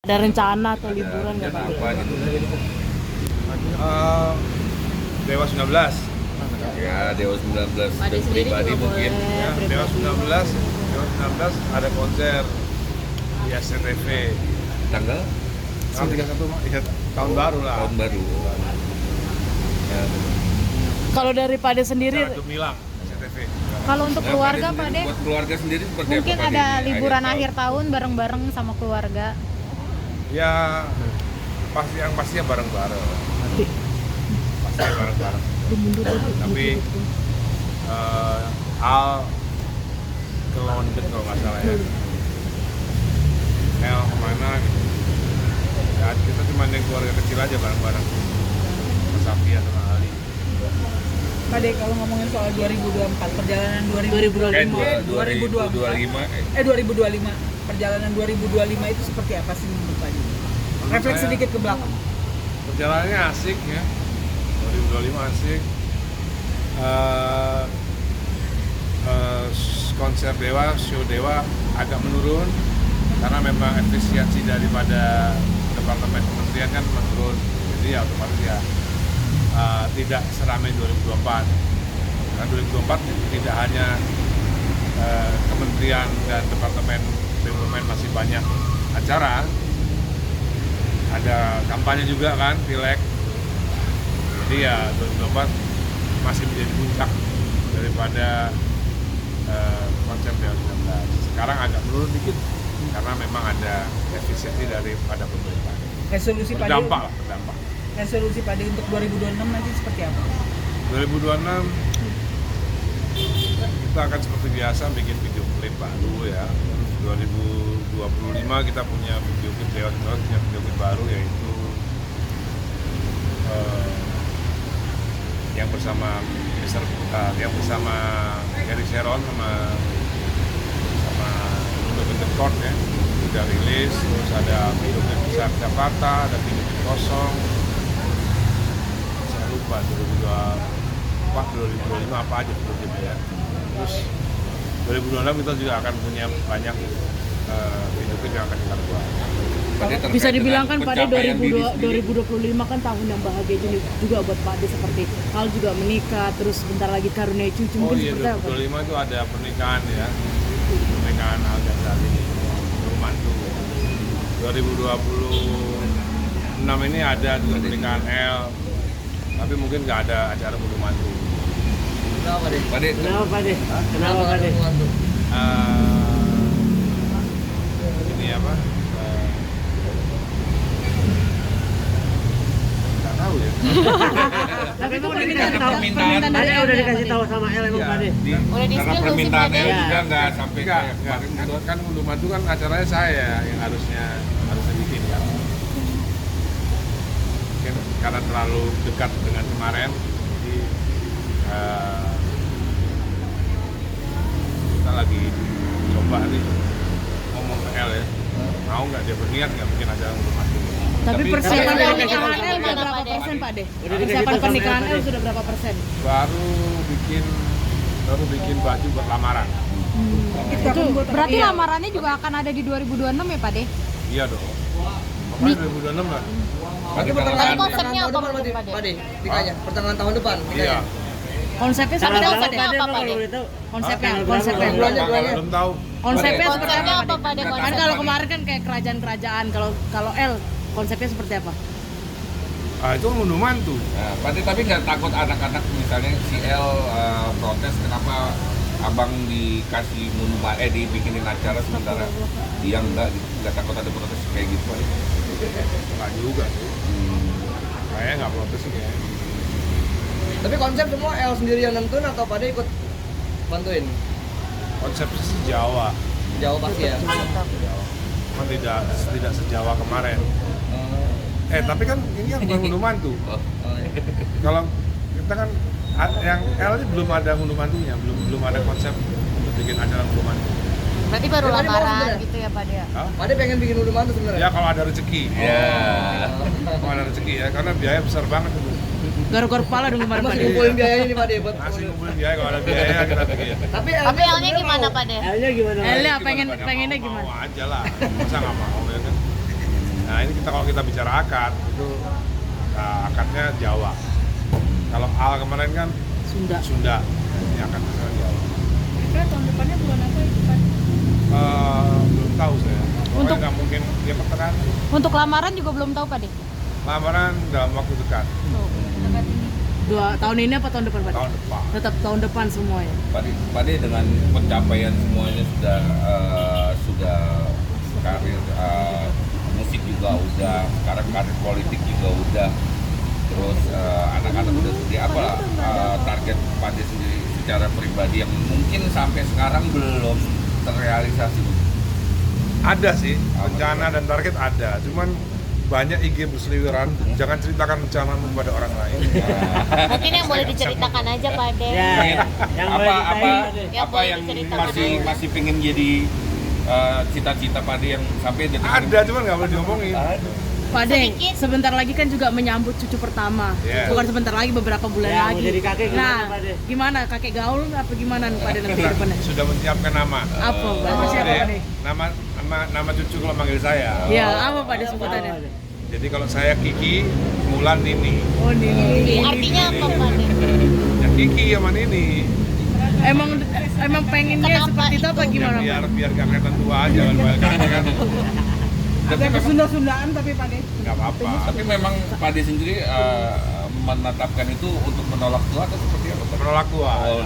Ada rencana atau liburan nggak Pak? Apa gitu? Dewa 19. Ya, Dewa 19 Pade dan sendiri pribadi juga mungkin. boleh. Ya, Dewa 19 ada konser di SCTV. Tanggal 31 ya, tahun baru lah. tahun baru. Ya, Kalau dari Pade sendiri, Jalan Gemilang, SCTV. Kalau untuk Nah, keluarga Pade Pak sendiri, De, buat keluarga sendiri seperti mungkin apa Pade ada di liburan tahun? akhir tahun bareng-bareng sama keluarga. Ya pastinya bareng-bareng. Pasti bareng-bareng. Tapi Al ke London kalau nggak salah ya. El kemana gitu. Ya, kita cuma yang keluarga kecil aja bareng-bareng. Mas Safia sama Ali. Pak De, kalau ngomongin soal 2024, perjalanan 2025 perjalanan 2025 itu seperti apa sih menurut Pak De? Refleks saya- sedikit ke belakang. Perjalanannya asik ya. 2025 asik. Konser Dewa, show Dewa agak menurun karena memang efisiensi daripada departemen kementerian kan menurun. Jadi ya otomatis ya tidak seramai 2024. Karena 2024 tidak hanya kementerian dan departemen BUMN masih banyak acara, ada kampanye juga kan, pileg. Jadi ya 2024 masih menjadi puncak daripada konsep Dewa 19. Sekarang agak menurun dikit karena memang ada efisiensi daripada pemerintah. Resolusi Pak De, Berdampak lah, berdampak. resolusi Pak De untuk 2026 nanti seperti apa? 2026 kita akan seperti biasa bikin video klip baru ya. 2025 kita punya video klip Dewa 19, punya video klip baru yaitu yang bersama yang bersama Gary Sharon sama Bentuk Court ya, sudah rilis. Terus ada video klip besar Jakarta, ada video klip kosong, saya lupa 2024 2025 apa aja video klipnya ya. Terus 2026 kita juga akan punya banyak video klip yang akan kita buat. Pade terkait bisa dibilang kan dengan Pade pencapaian diri sendiri. 2025 kan tahun yang bahagia juga buat Pade, seperti Al juga menikah, terus bentar lagi karunia cucu, Oh mungkin iya, seperti apa? 2025 itu ada pernikahan ya, pernikahan Al Ghazali Mantu. 2026 ini ada juga pernikahan El, tapi mungkin nggak ada acara Budu Mantu. Pade Kenapa Pade? Kenapa Pade? Ini apa? Nggak tahu ya. Tapi itu udah Karena dikasih tahu. permintaan Tadi udah dikasih tahu sama El emang Iya, Pade. karena permintaannya Iya. juga nggak sampai Enggak, kayak enggak. kemarin Kan Budu Mantu kan acaranya saya yang harusnya bikin kan. Mungkin karena terlalu dekat dengan kemarin, jadi kita lagi coba nih ngomong ke El ya, mau nggak dia berniat nggak bikin acara Budu Mantu. Tapi persiapan Tapi pernikahan pernikahan El udah gimana, berapa Pade? persen Pade? Udah dikasih Persiapan tahu sama pernikahan El, El Pade? sudah berapa persen? Baru bikin baju buat lamaran. Itu Berarti Iya. lamarannya juga akan ada di 2026 ya Pak De? Iya dong. Pokoknya 2026 lah. Pade Tapi tanggal konsepnya apa menurut Pak De? Nikahnya pertengahan tahun depan Iya. Konsepnya Tapi seperti apa konsepnya Pade? apa, Pade? Konsepnya. Belum tahu. Konsepnya seperti Konsepnya apa apa Pade? Pade? Kan kalau kemarin kan kayak kerajaan-kerajaan, kalau El konsepnya seperti apa? Itu ngunduh mantu. Nah, Pade tapi nggak takut anak-anak misalnya si El protes kenapa abang dikasih dibikinin acara sementara dia nggak takut ada protes kayak gitu Pade? Enggak juga sih. Kayaknya nggak protes sih kayaknya. Tapi konsep semua El sendiri yang nentuin atau pada ikut bantuin? Konsepnya sih Jawa. Jauh pasti ya. Cuma tidak sejawa kemarin. Tapi kan ini kan bukan ngunduh mantu. Oh, Kalau kita kan yang L ini belum ada ngunduh mantunya, belum ada konsep untuk bikin acara ngunduh mantu. Berarti baru Ya, Pade mau lamaran sebenarnya. gitu ya Pak De? Hah? Pada pengen bikin udah mantu Ya sebenarnya. kalau ada rezeki. ya. Kalau ada rezeki ya, karena biaya besar banget itu. Garuk-garuk kepala dong kemarin Masih Pade. ngumpulin biaya ini Pak De buat. Masih ngumpulin biaya, kalau ada biaya kita bikin. Tapi Tapi L-nya gimana Pak De? Elnya gimana? Elnya Gimana, pengen Pak? pengennya Mau gimana? aja lah, masa nggak mau ya kan? ini kalau kita bicara akad itu akadnya Jawa. Kalau Al kemarin kan Sunda. Ini akadnya Jawa. Kira tahun depannya bulan apa itu Pak? Belum tahu saya. Untuk- Nggak mungkin dia pertengahan. Untuk lamaran juga belum tahu Pak De. Lamaran dalam waktu dekat, Tahun ini apa tahun depan Pak? tahun depan. Tetap tahun depan semuanya. Pade dengan pencapaian semuanya sudah karir musik juga udah, sekarang karir politik juga udah, terus anak-anak udah seperti apa target Pade sendiri secara pribadi yang mungkin sampai sekarang belum terrealisasi. Ada sih rencana dan target ada, cuman banyak IG berseliweran. Jangan ceritakan rencanamu kepada orang lain. Mungkin yang boleh diceritakan aja Pak De. Apa yang masih pengen jadi cita-cita Pade yang sampai detik ini? Ada, cuman nggak boleh diomongin. Pak De, Sedikit. sebentar lagi kan juga menyambut cucu pertama. Yeah. Bukan sebentar lagi, beberapa bulan Ya, mau lagi. jadi kakek gimana, Nah, Pak De? gimana kakek gaul apa gimana nih Pak De nanti ke depannya? Sudah menyiapkan nama. Apa Pak De? Siapa, Jadi, Pak De? nama cucu kalau manggil saya. Ya, apa Pak De sebutannya? Jadi kalau saya Kiki, Mulan Nini. Oh, Nini. Artinya apa Pak De? Ya Kiki sama Nini. Emang pengennya Kenapa seperti itu apa itu? gimana biar Pak? biar gak kelihatan tua aja kan kakek kan. Ada kesunda-sundaan tapi Pak De. Nggak apa-apa. Tapi memang Pade sendiri menetapkan itu untuk menolak tua atau seperti apa? Menolak tua. Oh,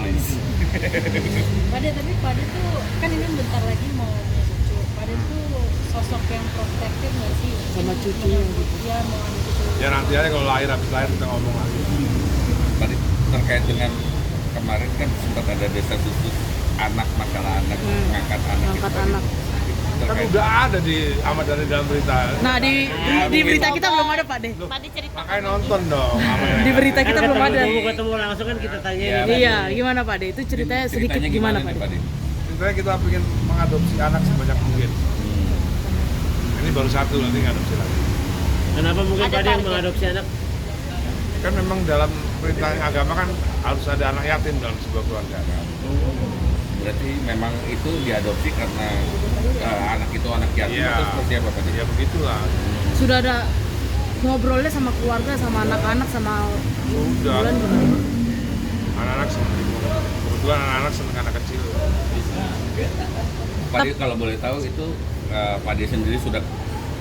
Pade, tapi Pade tuh kan ini bentar lagi mau punya cucu. Pade tuh sosok yang protektif nggak sih? Sama cucunya gitu. Iya, mau ada cucu. Ya nanti aja kalau habis lahir kita ngomong lagi. Tadi terkait dengan kemarin kan sempat ada desa khusus anak, masalah anak, mengangkat anak. Ngangkat itu tadi. anak. Kan Terkait- udah ada di Ahmad Dhani dalam berita. Nah, di berita kita belum ada Pak De. Pak De cerita. Makanya nonton dong. Ahmad Dhani. Di berita kita belum ada. Ketemu langsung kan kita tanya. Iya, Iya, gimana Pak De? Itu ceritanya sedikit Ceritanya gimana nih, Pak De? Pade? Ceritanya kita ingin mengadopsi anak sebanyak mungkin. Ini baru satu, nanti ngadopsi lagi. Kenapa mungkin Ada Pak De yang target. mengadopsi anak? Kan memang dalam perintah agama kan harus ada anak yatim dalam sebuah keluarga kan. Berarti memang itu diadopsi karena anak itu anak yatim Iya. atau seperti apa Pade? Ya begitulah. Sudah ada ngobrolnya sama keluarga, sama anak-anak, sama Udah. bulan gimana? Anak-anak senang. Kebetulan anak-anak senang anak kecil. Pade kalau boleh tahu itu Pade sendiri sudah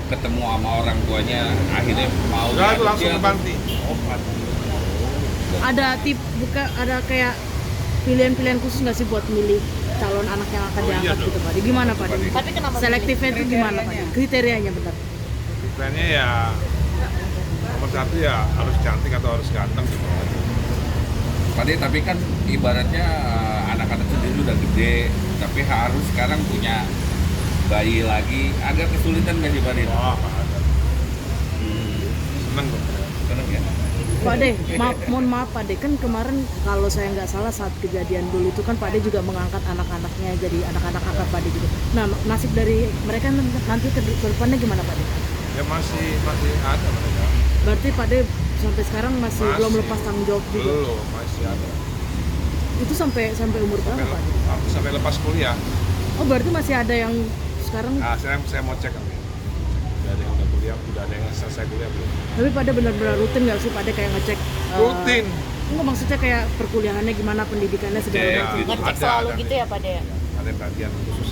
ketemu sama orang tuanya, akhirnya mau Udah itu diadopsi langsung ke atau- panti. Oh, panti. Ada ada kayak pilihan-pilihan khusus nggak sih buat milih calon anak yang akan Oh, iya diangkat dong. gitu Pak De? Gimana Pak De? Tapi kenapa Selektifnya itu gimana Pak De? Kriterianya benar. Kriteria ya nomor satu ya harus cantik atau harus ganteng gitu. Pade, tapi kan ibaratnya anak-anak sendiri udah gede, tapi harus sekarang punya bayi lagi, agak kesulitan nggak sih Pade? Wah, ada. Seneng kok. Seneng ya? Pak De, mohon maaf Pak De, kan kemarin kalau saya nggak salah saat kejadian dulu itu kan Pak De juga mengangkat anak-anaknya jadi anak-anak angkat Pak De gitu. Nah, nasib dari mereka nanti ke depannya gimana Pak De? Ya masih ada mereka. Berarti Pak De sampai sekarang masih belum lepas tanggung jawab juga. Belum, masih ada. Itu sampai umur berapa Pak De? Sampai lepas kuliah. Oh, berarti masih ada yang sekarang. Nah, saya mau cek nanti. Udah ada yang udah kuliah, udah ada yang selesai kuliah belum? Tapi Pak De benar-benar rutin nggak sih Pak De kayak ngecek? Rutin. Enggak, maksudnya kayak perkuliahannya gimana, pendidikannya segala Cek. macam. Ngecek Ada, selalu ada. gitu ya Pak De? Ada perhatian khusus.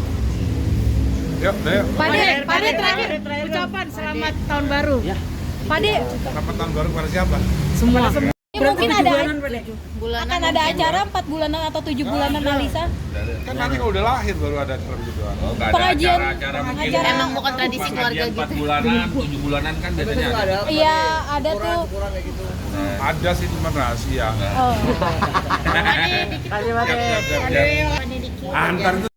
Yuk, yuk. Pak De terakhir ucapan selamat tahun baru. Ya. Pak De, Selamat tahun baru kepada siapa? semua. Mungkin ada Bulanan akan ada acara 4 bulanan atau 7 bulanan Alisa. Kan nanti kalau udah lahir baru ada acara begituan. Oh, nggak ada Pengajian. acara-acara mungkin. Emang bukan tradisi keluarga Pengajian 4 gitu. bulanan, 7 bulanan kan Itu biasanya juga ada. ada. Iya, ada tuh. Syukuran kayak gitu. Ada sih cuma rahasia. Oh. Pak De dikit. Kasih Pak De. Siap, siap, siap. Pak De dikit. Antar itu